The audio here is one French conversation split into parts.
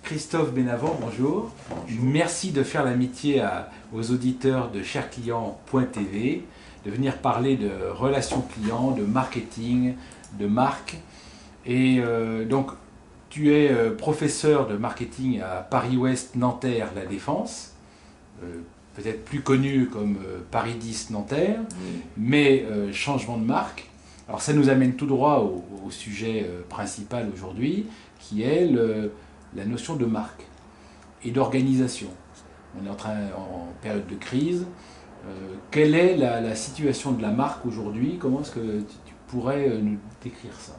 Christophe Benavent, bonjour. Bonjour. Merci de faire l'amitié aux auditeurs de cherclient.tv, de venir parler de relations clients, de marketing, de marque. Et donc, tu es professeur de marketing à Paris-Ouest Nanterre La Défense, peut-être plus connu comme Paris 10 Nanterre, Oui. mais changement de marque. Alors ça nous amène tout droit au sujet principal aujourd'hui, qui est la notion de marque et d'organisation. On est en période de crise. Quelle est la situation de la marque aujourd'hui? Comment est-ce que tu pourrais nous décrire ça?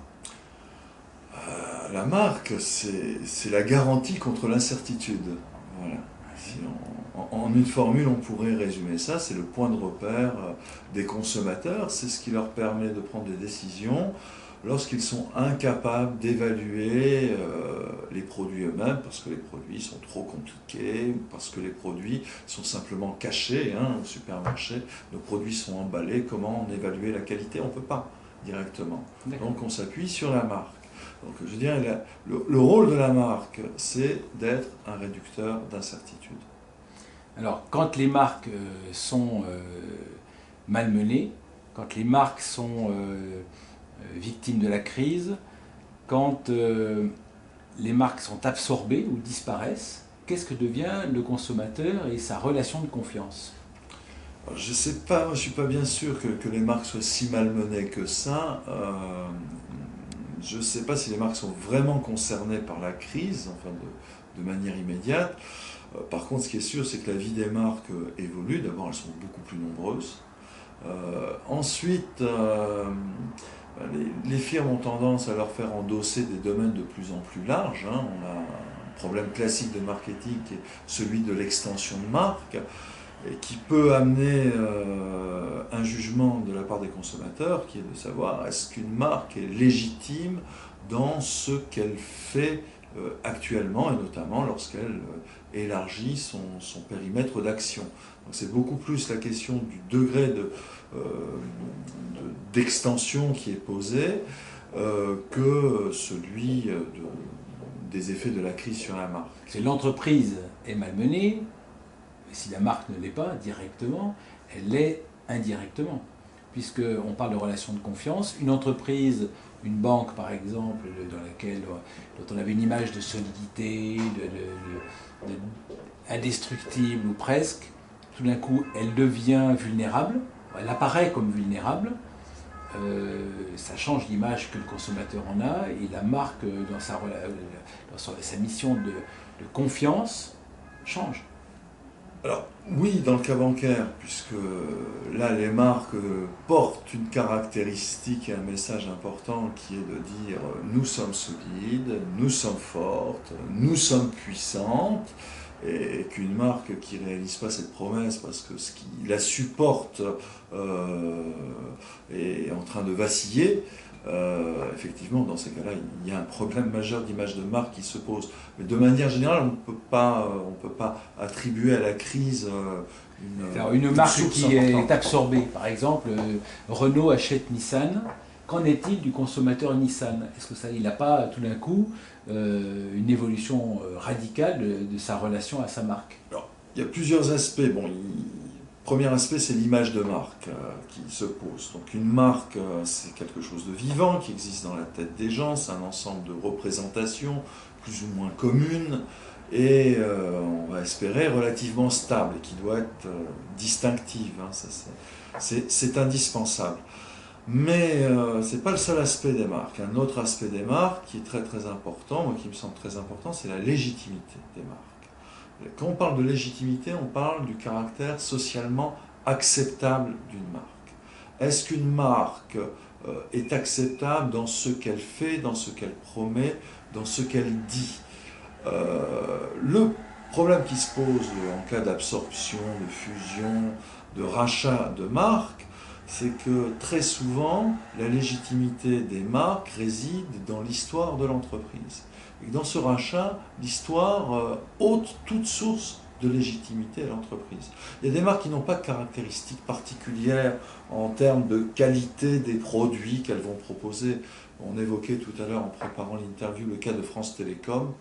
La marque, c'est la garantie contre l'incertitude. Voilà. Si en une formule, on pourrait résumer ça, c'est le point de repère des consommateurs, c'est ce qui leur permet de prendre des décisions lorsqu'ils sont incapables d'évaluer les produits eux-mêmes, parce que les produits sont trop compliqués, ou parce que les produits sont simplement cachés au supermarché. Nos produits sont emballés, comment on évalue la qualité? On ne peut pas directement. Donc on s'appuie sur la marque. Donc je dirais, le rôle de la marque, c'est d'être un réducteur d'incertitude. Alors, quand les marques sont malmenées, quand les marques sont victimes de la crise, quand les marques sont absorbées ou disparaissent, qu'est-ce que devient le consommateur et sa relation de confiance? Alors, je ne sais pas, je ne suis pas bien sûr que les marques soient si malmenées que ça. Je ne sais pas si les marques sont vraiment concernées par la crise, enfin de manière immédiate. Par contre, ce qui est sûr, c'est que la vie des marques évolue. D'abord, elles sont beaucoup plus nombreuses. Ensuite, les firmes ont tendance à leur faire endosser des domaines de plus en plus larges. On a un problème classique de marketing qui est celui de l'extension de marque, et qui peut amener un jugement de la part des consommateurs, qui est de savoir est-ce qu'une marque est légitime dans ce qu'elle fait actuellement, et notamment lorsqu'elle élargit son périmètre d'action. Donc c'est beaucoup plus la question du degré d'extension qui est posé que celui des effets de la crise sur la marque. C'est l'entreprise est malmenée, si la marque ne l'est pas directement, elle l'est indirectement. Puisqu'on parle de relations de confiance, une entreprise, une banque par exemple, dont on avait une image de solidité, indestructible ou presque, tout d'un coup elle devient vulnérable, elle apparaît comme vulnérable, ça change l'image que le consommateur en a, et la marque dans sa mission de confiance change. Alors oui, dans le cas bancaire, puisque là les marques portent une caractéristique et un message important qui est de dire nous sommes solides, nous sommes fortes, nous sommes puissantes, et qu'une marque qui ne réalise pas cette promesse parce que ce qui la supporte est en train de vaciller, effectivement, dans ces cas-là, il y a un problème majeur d'image de marque qui se pose. Mais de manière générale, on ne peut pas attribuer à la crise une marque qui importante. est absorbée. Par exemple, Renault achète Nissan. Qu'en est-il du consommateur Nissan? Est-ce que il n'a pas tout d'un coup une évolution radicale de sa relation à sa marque? Alors, il y a plusieurs aspects. Bon, premier aspect, c'est l'image de marque qui se pose. Donc une marque, c'est quelque chose de vivant qui existe dans la tête des gens, c'est un ensemble de représentations plus ou moins communes, et on va espérer relativement stable, et qui doit être distinctive. C'est indispensable. Mais ce n'est pas le seul aspect des marques. Un autre aspect des marques qui est très très important, moi qui me semble très important, c'est la légitimité des marques. Quand on parle de légitimité, on parle du caractère socialement acceptable d'une marque. Est-ce qu'une marque est acceptable dans ce qu'elle fait, dans ce qu'elle promet, dans ce qu'elle dit? Le problème qui se pose en cas d'absorption, de fusion, de rachat de marques, c'est que très souvent, la légitimité des marques réside dans l'histoire de l'entreprise. Et dans ce rachat, l'histoire ôte toute source de légitimité à l'entreprise. Il y a des marques qui n'ont pas de caractéristiques particulières en termes de qualité des produits qu'elles vont proposer. On évoquait tout à l'heure en préparant l'interview le cas de France Télécom.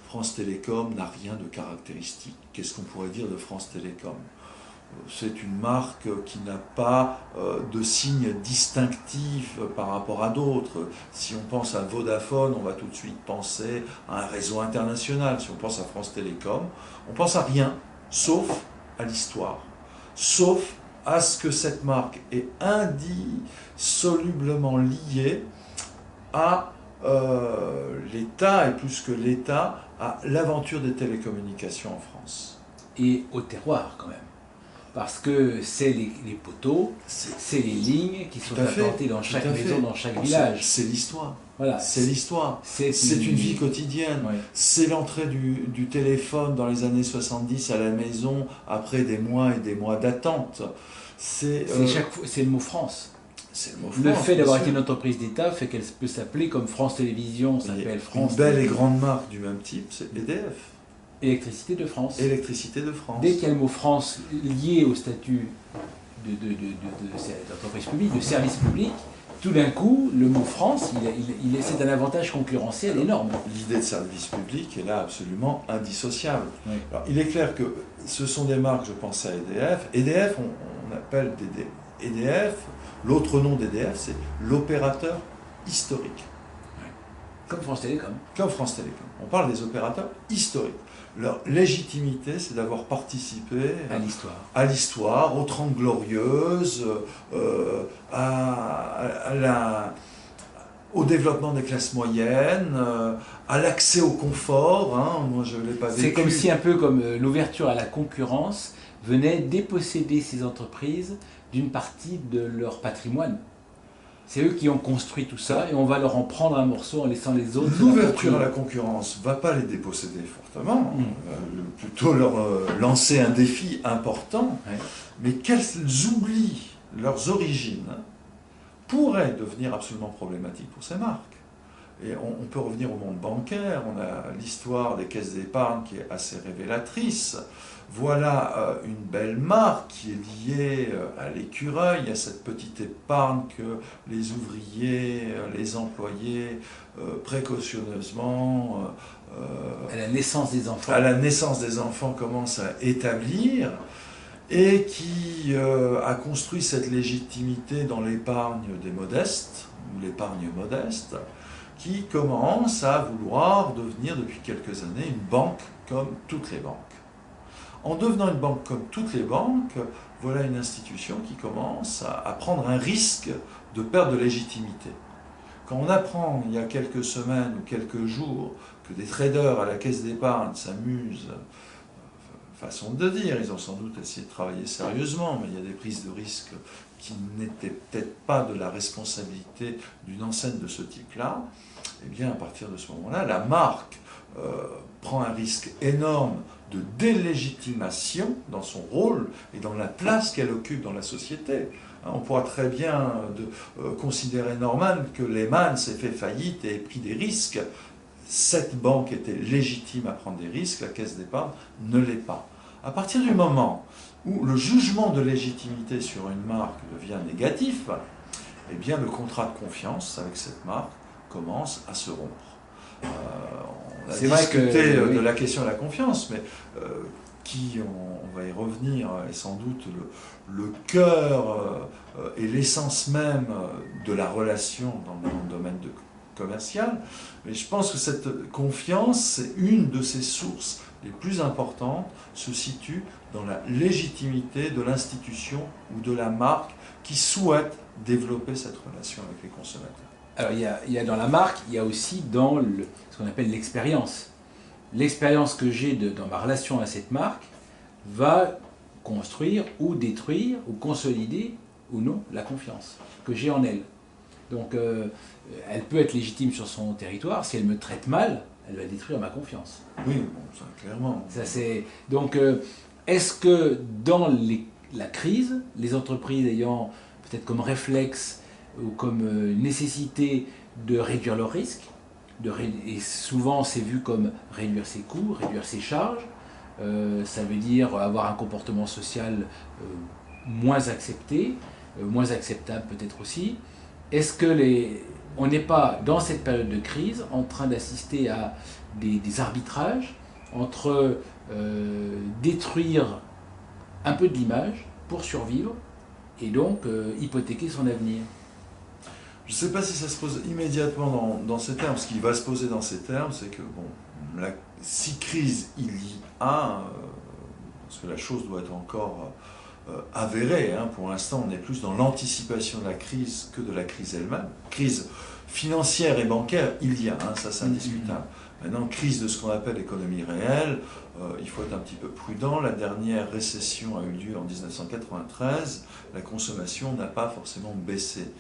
France Télécom n'a rien de caractéristique. Qu'est-ce qu'on pourrait dire de France Télécom? C'est une marque qui n'a pas de signe distinctif par rapport à d'autres. Si on pense à Vodafone, on va tout de suite penser à un réseau international. Si on pense à France Télécom, on pense à rien, sauf à l'histoire, sauf à ce que cette marque est indissolublement liée à l'État, et plus que l'État, à l'aventure des télécommunications en France. Et au terroir quand même. Parce que c'est les poteaux, c'est les lignes qui sont implantées dans chaque maison, dans chaque village. C'est l'histoire. Voilà. C'est l'histoire. C'est une vie quotidienne. Ouais. C'est l'entrée du téléphone dans les années 70 à la maison après des mois et des mois d'attente. C'est le mot France. C'est le mot France. Le fait d'avoir été une entreprise d'État fait qu'elle peut s'appeler comme France Télévisions, s'appelle France. Une belle et grande marque du même type, c'est EDF. Électricité de France. Électricité de France. Dès qu'il y a le mot France lié au statut d'entreprise publique, de service public, tout d'un coup, le mot France, c'est un avantage concurrentiel énorme. L'idée de service public est là absolument indissociable. Oui. Alors, il est clair que ce sont des marques, je pense à EDF. EDF, on appelle EDF, l'autre nom d'EDF, c'est l'opérateur historique. Comme France Télécom. Comme France Télécom. On parle des opérateurs historiques. Leur légitimité, c'est d'avoir participé à l'histoire, aux Trente Glorieuses, au développement des classes moyennes, à l'accès au confort. Hein. Moi, je ne l'ai pas vécu. C'est comme si un peu comme l'ouverture à la concurrence venait déposséder ces entreprises d'une partie de leur patrimoine. C'est eux qui ont construit tout ça et on va leur en prendre un morceau en laissant les autres. L'ouverture à la concurrence ne va pas les déposséder fortement, plutôt leur lancer un défi important, mais qu'elles oublient leurs origines pourrait devenir absolument problématique pour ces marques. Et on peut revenir au monde bancaire, on a l'histoire des caisses d'épargne qui est assez révélatrice. Voilà une belle marque qui est liée à l'écureuil, à cette petite épargne que les ouvriers, les employés, précautionneusement, à la naissance des enfants, commencent à établir, et qui a construit cette légitimité dans l'épargne des modestes, ou l'épargne modeste, qui commence à vouloir devenir depuis quelques années une banque comme toutes les banques. En devenant une banque comme toutes les banques, voilà une institution qui commence à prendre un risque de perte de légitimité. Quand on apprend il y a quelques semaines ou quelques jours que des traders à la caisse d'épargne s'amusent, façon de dire, ils ont sans doute essayé de travailler sérieusement, mais il y a des prises de risques qui n'étaient peut-être pas de la responsabilité d'une enseigne de ce type-là, et bien à partir de ce moment-là, la marque prend un risque énorme de délégitimation dans son rôle et dans la place qu'elle occupe dans la société. On pourra très bien considérer Norman que Lehman s'est fait faillite et ait pris des risques. Cette banque était légitime à prendre des risques, la caisse d'épargne ne l'est pas. À partir du moment où le jugement de légitimité sur une marque devient négatif, eh bien le contrat de confiance avec cette marque commence à se rompre. On a discuté de la question de la confiance, mais qui, on va y revenir, est sans doute le cœur et l'essence même de la relation dans le domaine commercial. Mais je pense que cette confiance, c'est une de ses sources les plus importantes, se situe dans la légitimité de l'institution ou de la marque qui souhaite développer cette relation avec les consommateurs. Alors il y a dans la marque, il y a aussi dans ce qu'on appelle l'expérience. L'expérience que j'ai dans ma relation à cette marque va construire ou détruire ou consolider ou non la confiance que j'ai en elle. Donc elle peut être légitime sur son territoire, si elle me traite mal, elle va détruire ma confiance. Oui, bon, ça clairement. Donc est-ce que dans la crise, les entreprises ayant peut-être comme réflexe ou comme nécessité de réduire leurs risques, et souvent c'est vu comme réduire ses coûts, réduire ses charges, ça veut dire avoir un comportement social moins accepté, moins acceptable peut-être aussi. Est-ce que on n'est pas, dans cette période de crise, en train d'assister à des arbitrages entre détruire un peu de l'image pour survivre et donc hypothéquer son avenir. Je ne sais pas si ça se pose immédiatement dans ces termes. Ce qui va se poser dans ces termes, c'est que si crise il y a, parce que la chose doit être encore avérée, pour l'instant on est plus dans l'anticipation de la crise que de la crise elle-même. Crise financière et bancaire, il y a, ça c'est indiscutable. Maintenant, crise de ce qu'on appelle l'économie réelle, il faut être un petit peu prudent. La dernière récession a eu lieu en 1993, la consommation n'a pas forcément baissé.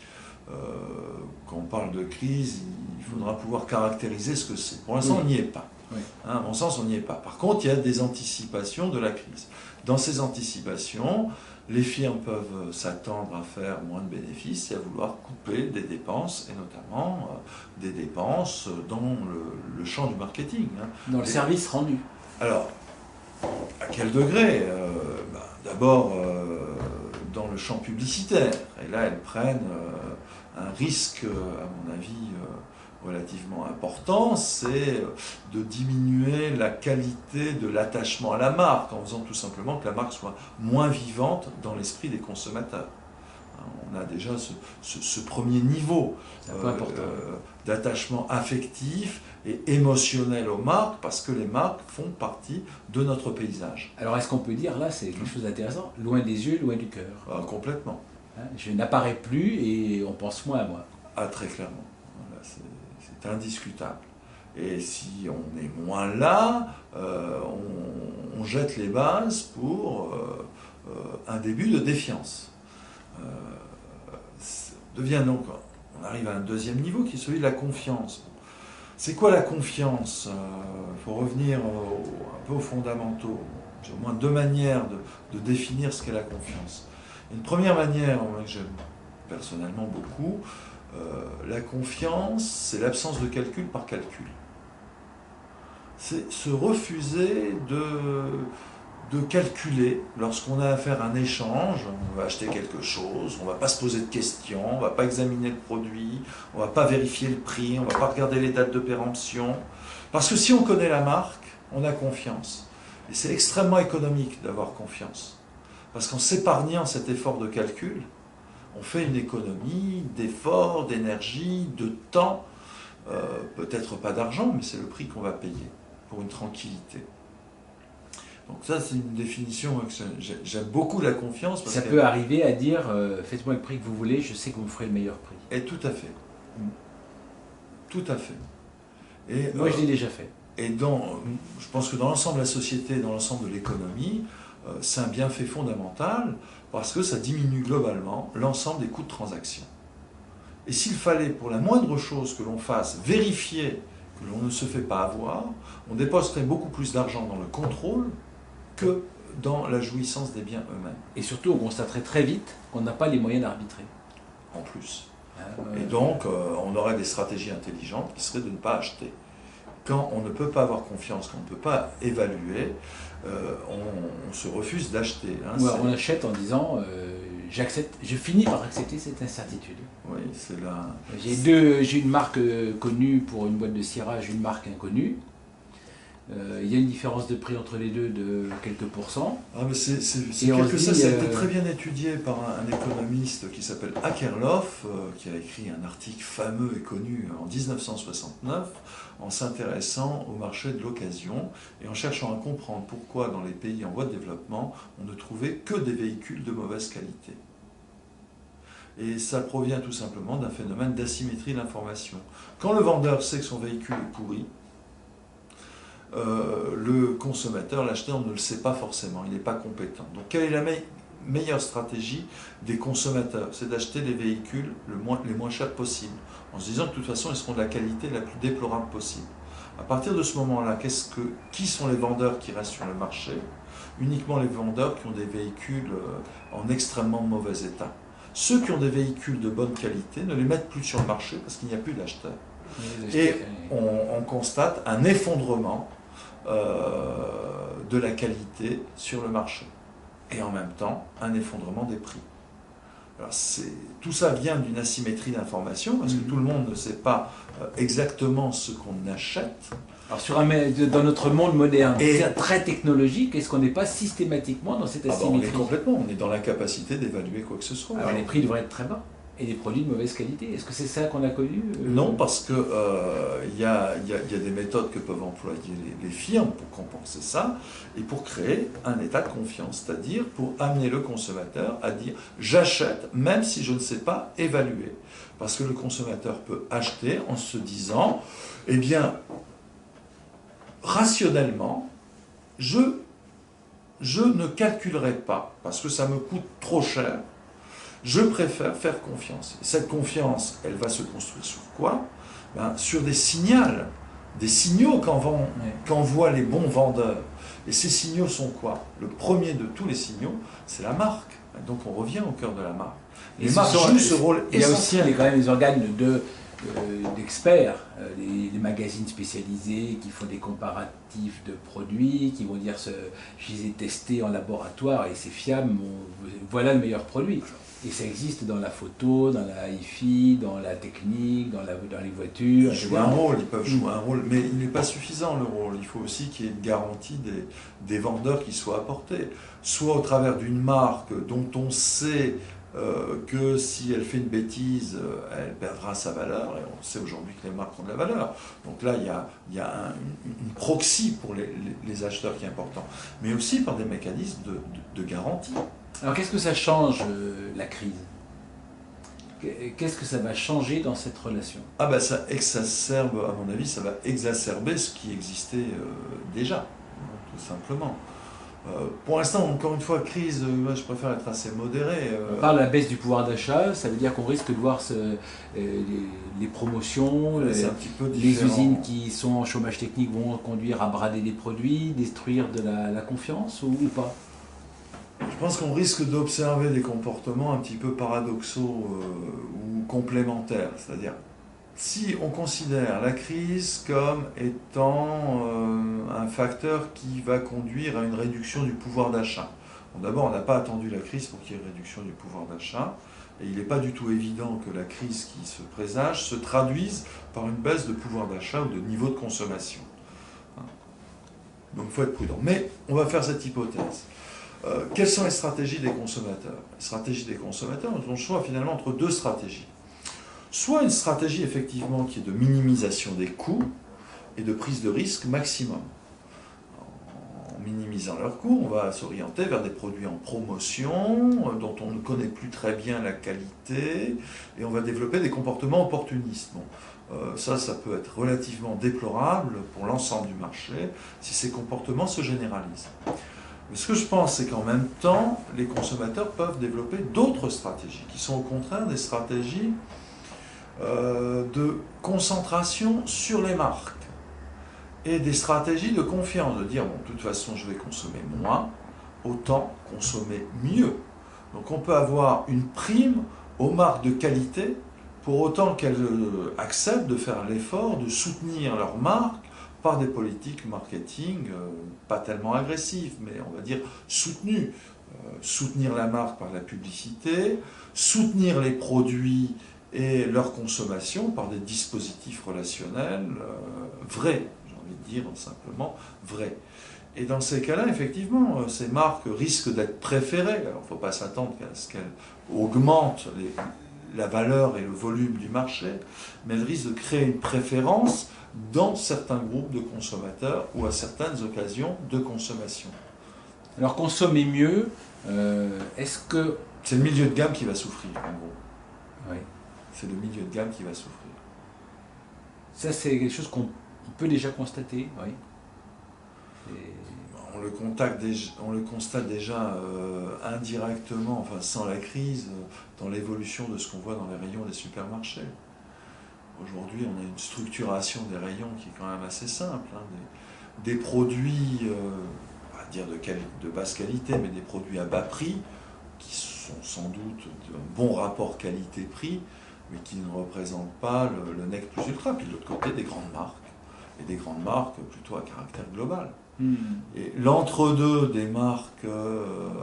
Quand on parle de crise, il faudra pouvoir caractériser ce que c'est. Pour l'instant, on n'y est pas. Oui. À mon sens, on n'y est pas. Par contre, il y a des anticipations de la crise. Dans ces anticipations, les firmes peuvent s'attendre à faire moins de bénéfices et à vouloir couper des dépenses, et notamment des dépenses dans le champ du marketing. Dans le service rendu. Alors, à quel degré D'abord, dans le champ publicitaire. Et là, elles prennent un risque, à mon avis, relativement important, c'est de diminuer la qualité de l'attachement à la marque, en faisant tout simplement que la marque soit moins vivante dans l'esprit des consommateurs. On a déjà ce premier niveau d'attachement affectif et émotionnel aux marques, parce que les marques font partie de notre paysage. Alors est-ce qu'on peut dire, là c'est quelque chose d'intéressant, loin des yeux, loin du cœur? Complètement. Je n'apparais plus et on pense moins à moi. Très clairement. Voilà, c'est indiscutable. Et si on est moins là, on jette les bases pour un début de défiance. On arrive à un deuxième niveau qui est celui de la confiance. C'est quoi la confiance? Il faut revenir un peu aux fondamentaux. J'ai au moins deux manières de définir ce qu'est la confiance. Une première manière, que j'aime personnellement beaucoup, la confiance, c'est l'absence de calcul par calcul. C'est se refuser de calculer lorsqu'on a affaire à un échange. On va acheter quelque chose, on ne va pas se poser de questions, on ne va pas examiner le produit, on ne va pas vérifier le prix, on ne va pas regarder les dates de péremption. Parce que si on connaît la marque, on a confiance. Et c'est extrêmement économique d'avoir confiance. Parce qu'en s'épargnant cet effort de calcul, on fait une économie d'efforts, d'énergie, de temps, peut-être pas d'argent, mais c'est le prix qu'on va payer pour une tranquillité. Donc ça, c'est une définition que j'aime beaucoup, la confiance. Parce ça peut arriver à dire, faites-moi le prix que vous voulez, je sais que vous me ferez le meilleur prix. Et tout à fait. Tout à fait. Et, moi, je l'ai déjà fait. Et je pense que dans l'ensemble de la société, dans l'ensemble de l'économie, c'est un bienfait fondamental parce que ça diminue globalement l'ensemble des coûts de transaction. Et s'il fallait, pour la moindre chose que l'on fasse, vérifier que l'on ne se fait pas avoir, on déposerait beaucoup plus d'argent dans le contrôle que dans la jouissance des biens eux-mêmes. Et surtout, on constaterait très vite qu'on n'a pas les moyens d'arbitrer. En plus. Et donc, on aurait des stratégies intelligentes qui seraient de ne pas acheter. Quand on ne peut pas avoir confiance, quand on ne peut pas évaluer, on se refuse d'acheter. On achète en disant j'accepte, je finis par accepter cette incertitude. Oui, c'est là. J'ai une marque connue pour une boîte de cirage, une marque inconnue. Il y a une différence de prix entre les deux de quelques pourcents. Mais ça a été très bien étudié par un économiste qui s'appelle Akerlof, qui a écrit un article fameux et connu en 1969 en s'intéressant au marché de l'occasion et en cherchant à comprendre pourquoi dans les pays en voie de développement on ne trouvait que des véhicules de mauvaise qualité. Et ça provient tout simplement d'un phénomène d'asymétrie de l'information. Quand le vendeur sait que son véhicule est pourri, le consommateur, l'acheteur, ne le sait pas forcément, il n'est pas compétent. Donc quelle est la meilleure stratégie des consommateurs? C'est d'acheter les véhicules les moins chers possibles, en se disant que de toute façon ils seront de la qualité la plus déplorable possible. À partir de ce moment-là, qui sont les vendeurs qui restent sur le marché? Uniquement les vendeurs qui ont des véhicules en extrêmement mauvais état. Ceux qui ont des véhicules de bonne qualité ne les mettent plus sur le marché parce qu'il n'y a plus d'acheteurs. Et on constate un effondrement de la qualité sur le marché. Et en même temps, un effondrement des prix. Alors tout ça vient d'une asymétrie d'information, parce que tout le monde ne sait pas exactement ce qu'on achète. Alors dans notre monde moderne, très technologique, est-ce qu'on n'est pas systématiquement dans cette asymétrie? On est dans l'incapacité d'évaluer quoi que ce soit. Alors les prix devraient être très bas. Et des produits de mauvaise qualité. Est-ce que c'est ça qu'on a connu? Non, parce que y a des méthodes que peuvent employer les firmes pour compenser ça et pour créer un état de confiance, c'est-à-dire pour amener le consommateur à dire « j'achète même si je ne sais pas évaluer ». Parce que le consommateur peut acheter en se disant « eh bien, rationnellement, je ne calculerai pas parce que ça me coûte trop cher. Je préfère faire confiance. Et cette confiance, elle va se construire sur quoi? Sur des signaux qu'envoient les bons vendeurs. Et ces signaux sont quoi? Le premier de tous les signaux, c'est la marque. Donc on revient au cœur de la marque. Les marques jouent ce rôle essentiel. Il y a aussi quand même les organes d'experts, les magazines spécialisés qui font des comparatifs de produits, qui vont dire je les ai testés en laboratoire et c'est fiable, voilà le meilleur produit. Et ça existe dans la photo, dans la hi-fi, dans la technique, dans les voitures. Ils peuvent jouer un rôle, mais il n'est pas suffisant le rôle. Il faut aussi qu'il y ait une garantie des vendeurs qui soient apportés. Soit au travers d'une marque dont on sait que si elle fait une bêtise, elle perdra sa valeur, et on sait aujourd'hui que les marques ont de la valeur. Donc là, il y a une proxy pour les acheteurs qui est important, mais aussi par des mécanismes de garantie. Alors qu'est-ce que ça change, la crise? Qu'est-ce que ça va changer dans cette relation? Ça exacerbe, à mon avis, ça va exacerber ce qui existait déjà, tout simplement. Pour l'instant, encore une fois, crise, je préfère être assez modéré. On parle de la baisse du pouvoir d'achat, ça veut dire qu'on risque de voir les promotions, les usines qui sont en chômage technique vont conduire à brader des produits, détruire de la confiance ou pas? Je pense qu'on risque d'observer des comportements un petit peu paradoxaux ou complémentaires. C'est-à-dire, si on considère la crise comme étant un facteur qui va conduire à une réduction du pouvoir d'achat. Bon, d'abord, on n'a pas attendu la crise pour qu'il y ait une réduction du pouvoir d'achat. Et il n'est pas du tout évident que la crise qui se présage se traduise par une baisse de pouvoir d'achat ou de niveau de consommation. Donc il faut être prudent. Mais on va faire cette hypothèse. Quelles sont les stratégies des consommateurs? Les stratégies des consommateurs, nous avons le choix finalement entre deux stratégies. Soit une stratégie effectivement qui est de minimisation des coûts et de prise de risque maximum. En minimisant leurs coûts, on va s'orienter vers des produits en promotion, dont on ne connaît plus très bien la qualité, et on va développer des comportements opportunistes. Ça peut être relativement déplorable pour l'ensemble du marché si ces comportements se généralisent. Mais ce que je pense, c'est qu'en même temps, les consommateurs peuvent développer d'autres stratégies, qui sont au contraire des stratégies de concentration sur les marques et des stratégies de confiance, de dire, bon, de toute façon, je vais consommer moins, autant consommer mieux. Donc on peut avoir une prime aux marques de qualité pour autant qu'elles acceptent de faire l'effort de soutenir leurs marques par des politiques marketing pas tellement agressives, mais on va dire soutenues. Soutenir la marque par la publicité, soutenir les produits et leur consommation par des dispositifs relationnels vrais, j'ai envie de dire simplement vrais. Et dans ces cas-là, effectivement, ces marques risquent d'être préférées. Alors il ne faut pas s'attendre à ce qu'elles augmentent la valeur et le volume du marché, mais elles risquent de créer une préférence dans certains groupes de consommateurs ou à certaines occasions de consommation. Alors consommer mieux, est-ce que... C'est le milieu de gamme qui va souffrir, en gros. Oui. C'est le milieu de gamme qui va souffrir. Ça, c'est quelque chose qu'on peut déjà constater, oui. On le constate déjà indirectement, enfin sans la crise, dans l'évolution de ce qu'on voit dans les rayons des supermarchés. Aujourd'hui, on a une structuration des rayons qui est quand même assez simple. Des produits, on va dire de basse qualité, mais des produits à bas prix, qui sont sans doute d'un bon rapport qualité-prix, mais qui ne représentent pas le nec plus ultra. Puis de l'autre côté, des grandes marques, et des grandes marques plutôt à caractère global. Et l'entre-deux des marques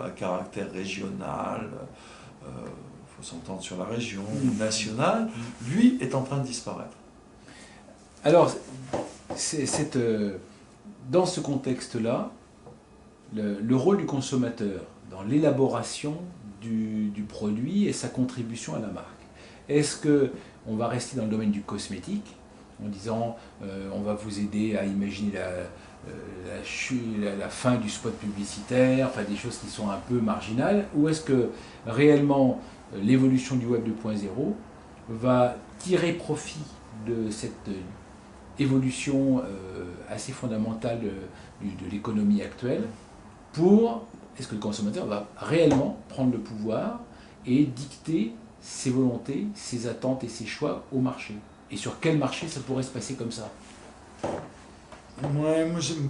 à caractère régional, faut s'entendre sur la région, nationale, lui est en train de disparaître. Alors, dans ce contexte-là, le rôle du consommateur dans l'élaboration du produit et sa contribution à la marque. Est-ce qu'on va rester dans le domaine du cosmétique, en disant on va vous aider à imaginer la fin du spot publicitaire, enfin des choses qui sont un peu marginales, ou est-ce que réellement l'évolution du Web 2.0 va tirer profit de cette évolution assez fondamentale de l'économie actuelle est-ce que le consommateur va réellement prendre le pouvoir et dicter ses volontés, ses attentes et ses choix au marché? Et sur quel marché ça pourrait se passer comme ça? Ouais, moi j'aime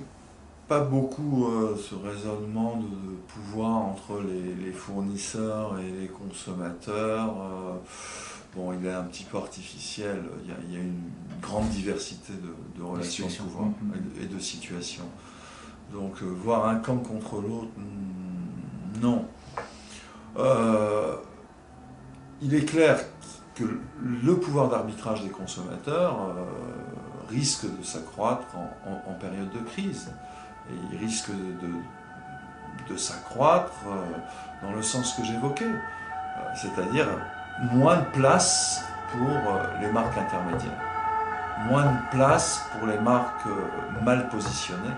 pas beaucoup ce raisonnement de pouvoir entre les fournisseurs et les consommateurs. Bon, il est un petit peu artificiel, il y a une grande diversité de relations de pouvoir et de situations. Donc voir un camp contre l'autre, non. Il est clair que le pouvoir d'arbitrage des consommateurs risque de s'accroître en période de crise. Et il risque de s'accroître dans le sens que j'évoquais, c'est-à-dire moins de place pour les marques intermédiaires, moins de place pour les marques mal positionnées.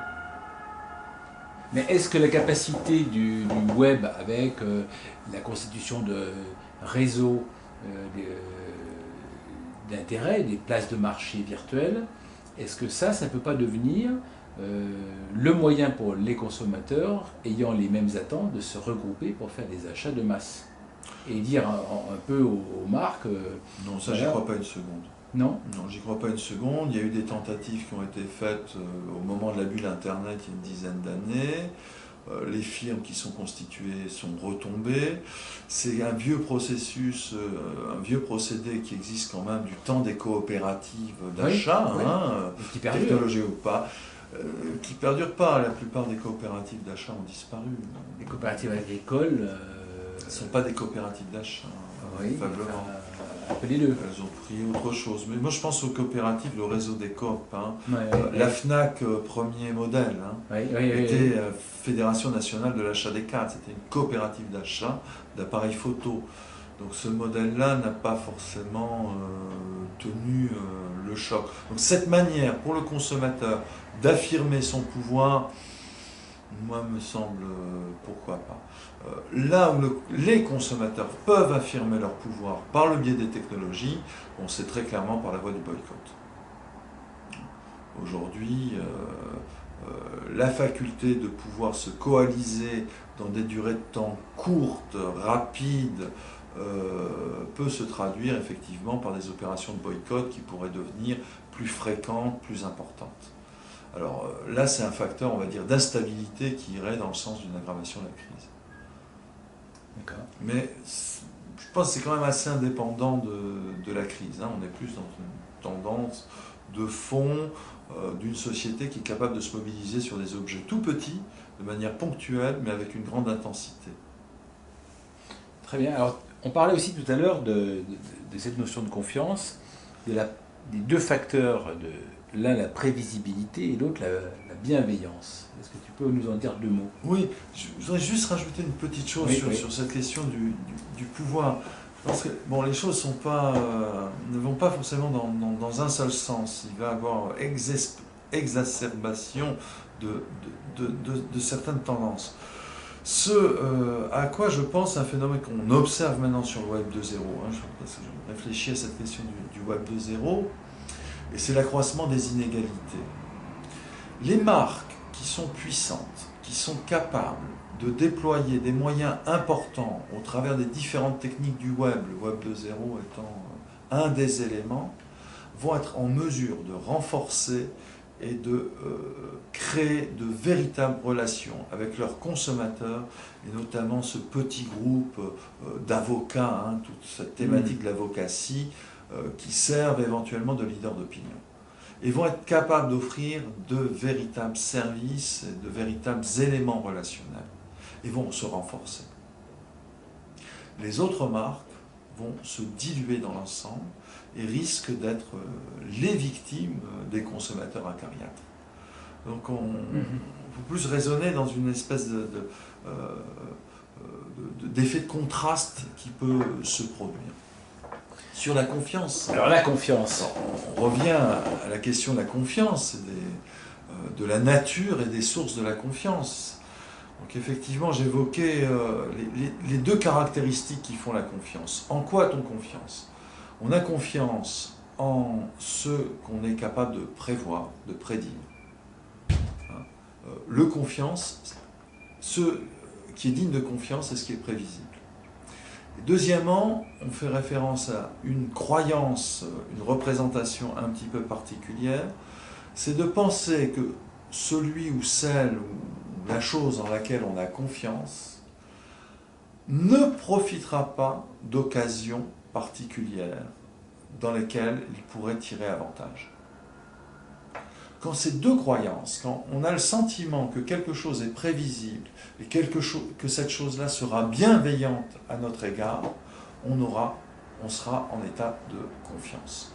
Mais est-ce que la capacité du web avec la constitution de réseaux d'intérêt, des places de marché virtuelles, est-ce que ça ne peut pas devenir le moyen pour les consommateurs ayant les mêmes attentes de se regrouper pour faire des achats de masse et dire un peu aux marques... non, ça, j'y crois pas une seconde. Non ? Non, j'y crois pas une seconde. Il y a eu des tentatives qui ont été faites au moment de la bulle Internet il y a une dizaine d'années. Les firmes qui sont constituées sont retombées. C'est un vieux processus, un vieux procédé qui existe quand même du temps des coopératives d'achat, oui, oui. Technologie ou pas, qui ne perdure pas. La plupart des coopératives d'achat ont disparu. Les coopératives agricoles... Ce ne sont pas des coopératives d'achat, faiblement. Appelez-le. Elles ont pris autre chose. Mais moi, je pense aux coopératives, le réseau des coop. La FNAC, premier modèle, était Fédération nationale de l'achat des cartes. C'était une coopérative d'achat d'appareils photo. Donc ce modèle-là n'a pas forcément tenu le choc. Donc cette manière pour le consommateur d'affirmer son pouvoir, moi, me semble, pourquoi pas. Là où les consommateurs peuvent affirmer leur pouvoir par le biais des technologies, on sait très clairement par la voie du boycott. Aujourd'hui, la faculté de pouvoir se coaliser dans des durées de temps courtes, rapides, peut se traduire effectivement par des opérations de boycott qui pourraient devenir plus fréquentes, plus importantes. Alors là, c'est un facteur, on va dire, d'instabilité qui irait dans le sens d'une aggravation de la crise. Mais je pense que c'est quand même assez indépendant de la crise. On est plus dans une tendance de fond d'une société qui est capable de se mobiliser sur des objets tout petits, de manière ponctuelle, mais avec une grande intensité. Très bien. Alors, on parlait aussi tout à l'heure de cette notion de confiance, des deux facteurs, l'un la prévisibilité et l'autre la bienveillance. Est-ce que tu peux nous en dire deux mots? Oui, je voudrais juste rajouter une petite chose sur cette question du pouvoir. Je pense que les choses ne vont pas forcément dans un seul sens. Il va y avoir exacerbation de certaines tendances. À quoi je pense, un phénomène qu'on observe maintenant sur le Web 2.0, je réfléchis à cette question du Web 2.0, et c'est l'accroissement des inégalités. Les marques qui sont puissantes, qui sont capables de déployer des moyens importants au travers des différentes techniques du web, le Web 2.0 étant un des éléments, vont être en mesure de renforcer et de créer de véritables relations avec leurs consommateurs, et notamment ce petit groupe d'avocats, toute cette thématique de l'avocatie, qui servent éventuellement de leader d'opinion. Et vont être capables d'offrir de véritables services, de véritables éléments relationnels, et vont se renforcer. Les autres marques vont se diluer dans l'ensemble et risquent d'être les victimes des consommateurs acariâtres. Donc on peut plus raisonner dans une espèce d'effet de contraste qui peut se produire. Sur la confiance. Alors la confiance. On revient à la question de la confiance, de la nature et des sources de la confiance. Donc effectivement, j'évoquais les deux caractéristiques qui font la confiance. En quoi a-t-on confiance? On a confiance en ce qu'on est capable de prévoir, de prédire. Ce qui est digne de confiance, c'est ce qui est prévisible. Et deuxièmement, on fait référence à une croyance, une représentation un petit peu particulière, c'est de penser que celui ou celle ou la chose en laquelle on a confiance ne profitera pas d'occasions particulières dans lesquelles il pourrait tirer avantage. Quand ces deux croyances, quand on a le sentiment que quelque chose est prévisible et que cette chose-là sera bienveillante à notre égard, on sera en état de confiance.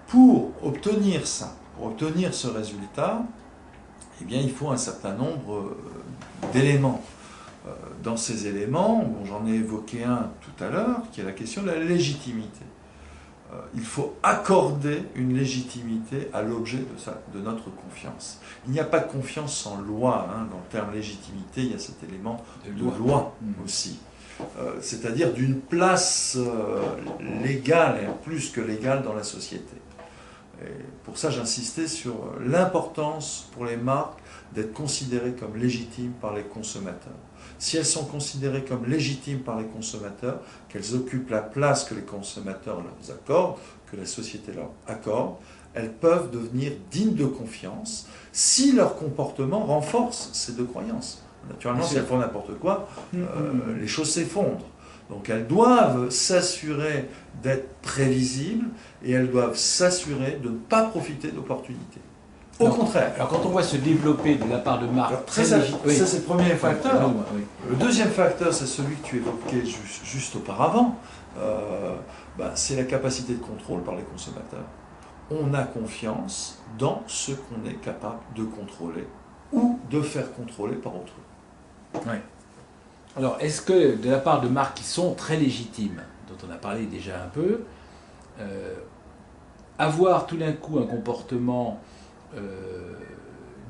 Pour obtenir ça, pour obtenir ce résultat, eh bien, il faut un certain nombre d'éléments. Dans ces éléments, bon, j'en ai évoqué un tout à l'heure, qui est la question de la légitimité. Il faut accorder une légitimité à l'objet de notre confiance. Il n'y a pas de confiance sans loi. Dans le terme légitimité, il y a cet élément de loi aussi. C'est-à-dire d'une place légale, et plus que légale, dans la société. Et pour ça, j'insistais sur l'importance pour les marques d'être considérées comme légitimes par les consommateurs. Si elles sont considérées comme légitimes par les consommateurs, qu'elles occupent la place que les consommateurs leur accordent, que la société leur accorde, elles peuvent devenir dignes de confiance si leur comportement renforce ces deux croyances. Naturellement, si elles font n'importe quoi, les choses s'effondrent. Donc elles doivent s'assurer d'être prévisibles et elles doivent s'assurer de ne pas profiter d'opportunités. Au contraire. Alors quand on voit se développer de la part de marques... Ça c'est le premier facteur. Le deuxième facteur, c'est celui que tu évoquais juste auparavant. C'est la capacité de contrôle par les consommateurs. On a confiance dans ce qu'on est capable de contrôler ou de faire contrôler par autrui. Oui. Alors, est-ce que de la part de marques qui sont très légitimes, dont on a parlé déjà un peu, avoir tout d'un coup un comportement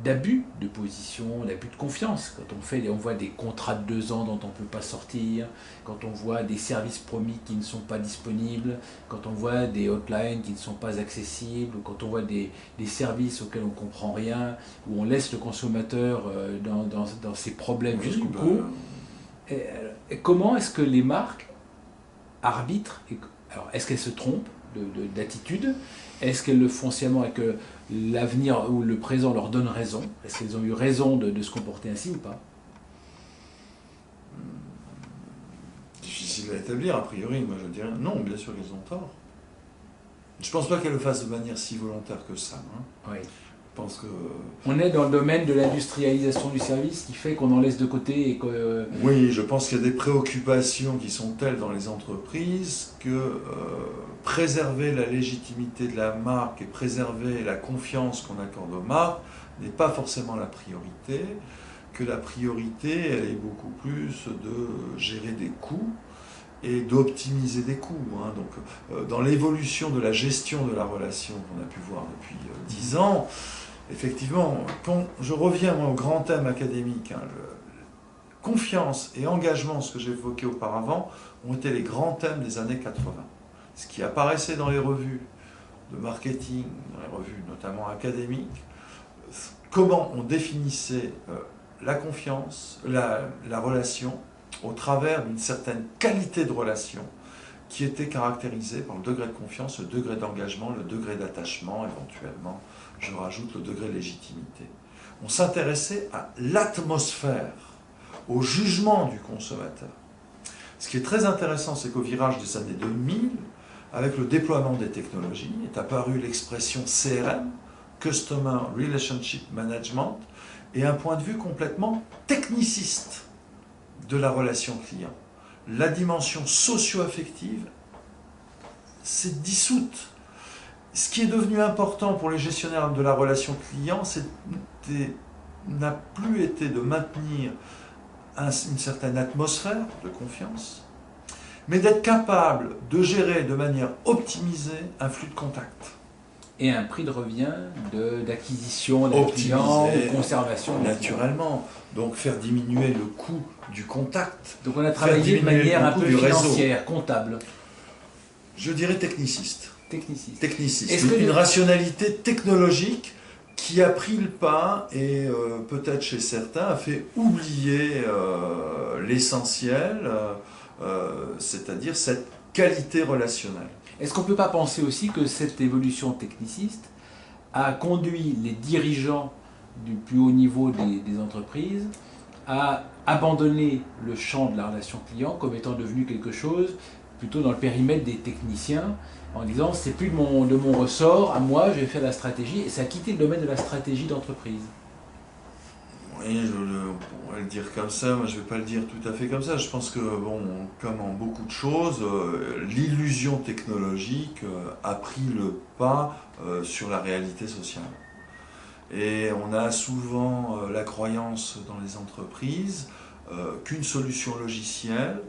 d'abus de position, d'abus de confiance, quand on voit des contrats de 2 ans dont on ne peut pas sortir, quand on voit des services promis qui ne sont pas disponibles, quand on voit des hotlines qui ne sont pas accessibles, ou quand on voit des services auxquels on ne comprend rien, où on laisse le consommateur dans ses problèmes jusqu'au bout. Et comment est-ce que les marques arbitrent? Alors, est-ce qu'elles se trompent d'attitude? Est-ce qu'elles le font sciemment et que l'avenir ou le présent leur donne raison? Est-ce qu'elles ont eu raison de se comporter ainsi ou pas? Difficile à établir, a priori. Moi, je dirais non, bien sûr qu'elles ont tort. Je ne pense pas qu'elles le fassent de manière si volontaire que ça. Oui. Je pense que... On est dans le domaine de l'industrialisation du service qui fait qu'on en laisse de côté et que... Oui, je pense qu'il y a des préoccupations qui sont telles dans les entreprises que préserver la légitimité de la marque et préserver la confiance qu'on accorde aux marques n'est pas forcément la priorité, que la priorité, elle est beaucoup plus de gérer des coûts et d'optimiser des coûts. Donc, dans l'évolution de la gestion de la relation qu'on a pu voir depuis 10 ans, effectivement, quand je reviens au grand thème académique, confiance et engagement, ce que j'évoquais auparavant, ont été les grands thèmes des années 80. Ce qui apparaissait dans les revues de marketing, dans les revues notamment académiques, comment on définissait la confiance, la relation, au travers d'une certaine qualité de relation qui était caractérisée par le degré de confiance, le degré d'engagement, le degré d'attachement, éventuellement, je rajoute le degré de légitimité. On s'intéressait à l'atmosphère, au jugement du consommateur. Ce qui est très intéressant, c'est qu'au virage des années 2000, avec le déploiement des technologies, est apparue l'expression CRM, Customer Relationship Management, et un point de vue complètement techniciste de la relation client. La dimension socio-affective s'est dissoute. Ce qui est devenu important pour les gestionnaires de la relation client, n'a plus été de maintenir une certaine atmosphère de confiance, mais d'être capable de gérer de manière optimisée un flux de contact. Et un prix de revient d'acquisition d'un client, de conservation. Naturellement. Donc faire diminuer le coût du contact. Donc on a travaillé de manière un peu financière, comptable. Je dirais techniciste. Techniciste. Une rationalité technologique qui a pris le pas et peut-être chez certains a fait oublier l'essentiel, c'est-à-dire cette qualité relationnelle. Est-ce qu'on ne peut pas penser aussi que cette évolution techniciste a conduit les dirigeants du plus haut niveau des entreprises à abandonner le champ de la relation client comme étant devenu quelque chose plutôt dans le périmètre des techniciens, en disant c'est plus de mon ressort, à moi je vais faire la stratégie, et ça a quitté le domaine de la stratégie d'entreprise. Oui, on pourrait le dire comme ça, moi je ne vais pas le dire tout à fait comme ça. Je pense que, bon, comme en beaucoup de choses, l'illusion technologique a pris le pas sur la réalité sociale. Et on a souvent la croyance dans les entreprises qu'une solution logicielle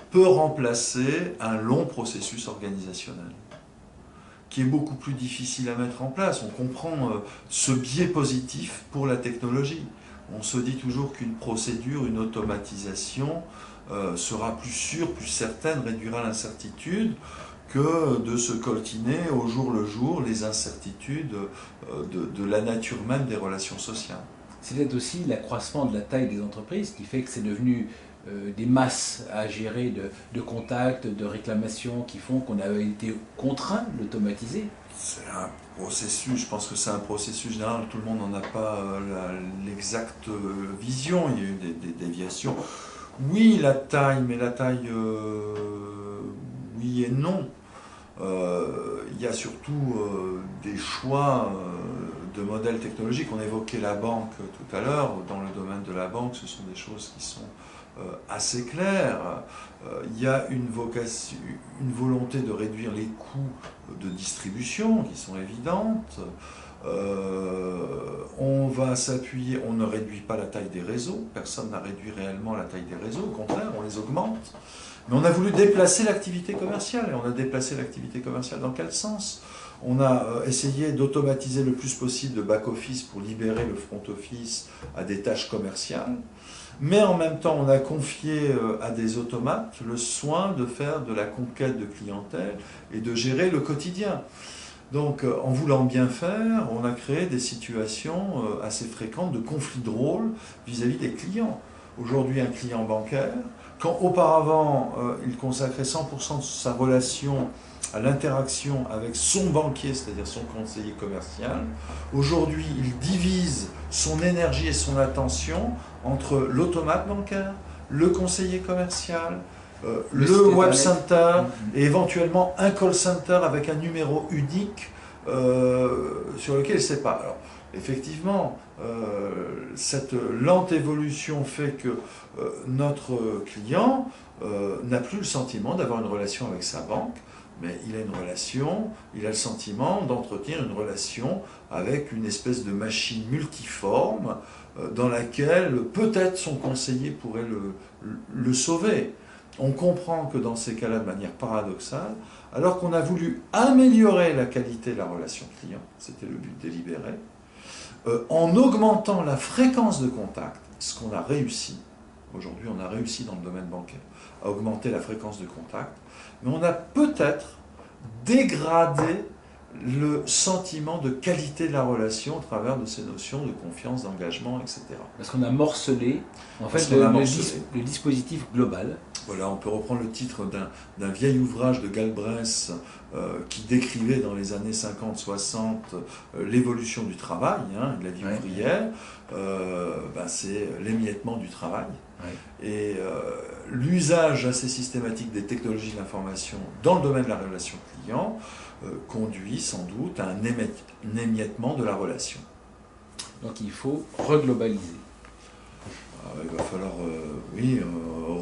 peut remplacer un long processus organisationnel, qui est beaucoup plus difficile à mettre en place. On comprend ce biais positif pour la technologie. On se dit toujours qu'une procédure, une automatisation sera plus sûre, plus certaine, réduira l'incertitude, que de se coltiner au jour le jour les incertitudes de la nature même des relations sociales. C'est peut-être aussi l'accroissement de la taille des entreprises qui fait que c'est devenu des masses à gérer de contacts, de réclamations qui font qu'on a été contraint d'automatiser. C'est un processus, je pense que c'est un processus général, tout le monde n'en a pas l'exacte vision, il y a eu des déviations. Oui, la taille, mais la taille, oui et non. Il y a surtout des choix de modèles technologiques. On évoquait la banque tout à l'heure. Dans le domaine de la banque, ce sont des choses qui sont assez claires. Il y a une volonté de réduire les coûts de distribution qui sont évidentes. On va s'appuyer, on ne réduit pas la taille des réseaux, personne n'a réduit réellement la taille des réseaux, au contraire, on les augmente. Mais on a voulu déplacer l'activité commerciale, et on a déplacé l'activité commerciale dans quel sens? On a essayé d'automatiser le plus possible le back-office pour libérer le front-office à des tâches commerciales, mais en même temps on a confié à des automates le soin de faire de la conquête de clientèle et de gérer le quotidien. Donc, en voulant bien faire, on a créé des situations assez fréquentes de conflits de rôle vis-à-vis des clients. Aujourd'hui, un client bancaire, quand auparavant il consacrait 100% de sa relation à l'interaction avec son banquier, c'est-à-dire son conseiller commercial, aujourd'hui il divise son énergie et son attention entre l'automate bancaire, le conseiller commercial, le web center et éventuellement un call center avec un numéro unique sur lequel il ne sait pas. Alors, effectivement, cette lente évolution fait que notre client n'a plus le sentiment d'avoir une relation avec sa banque, mais il a le sentiment d'entretenir une relation avec une espèce de machine multiforme dans laquelle peut-être son conseiller pourrait le sauver. On comprend que dans ces cas-là, de manière paradoxale, alors qu'on a voulu améliorer la qualité de la relation client, c'était le but délibéré, en augmentant la fréquence de contact, ce qu'on a réussi, aujourd'hui on a réussi dans le domaine bancaire, à augmenter la fréquence de contact, mais on a peut-être dégradé le sentiment de qualité de la relation au travers de ces notions de confiance, d'engagement, etc. Parce qu'on a morcelé, en fait, le dispositif global. Voilà, on peut reprendre le titre d'un vieil ouvrage de Galbraith qui décrivait dans les années 50-60 l'évolution du travail, de la vie ouvrière. C'est l'émiettement du travail. Ouais. Et l'usage assez systématique des technologies de l'information dans le domaine de la relation client conduit sans doute à un émiettement de la relation. Donc il faut reglobaliser. Il va falloir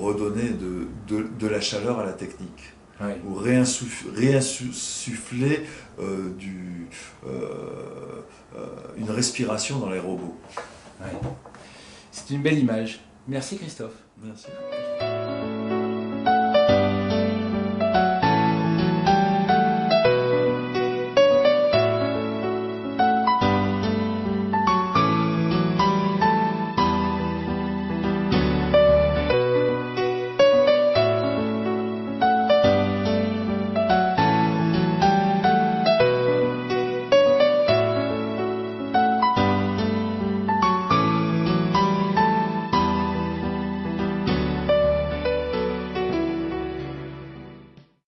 redonner de la chaleur à la technique. Oui. ou réinsuffler une respiration dans les robots. Oui. C'est une belle image. Merci Christophe. Merci.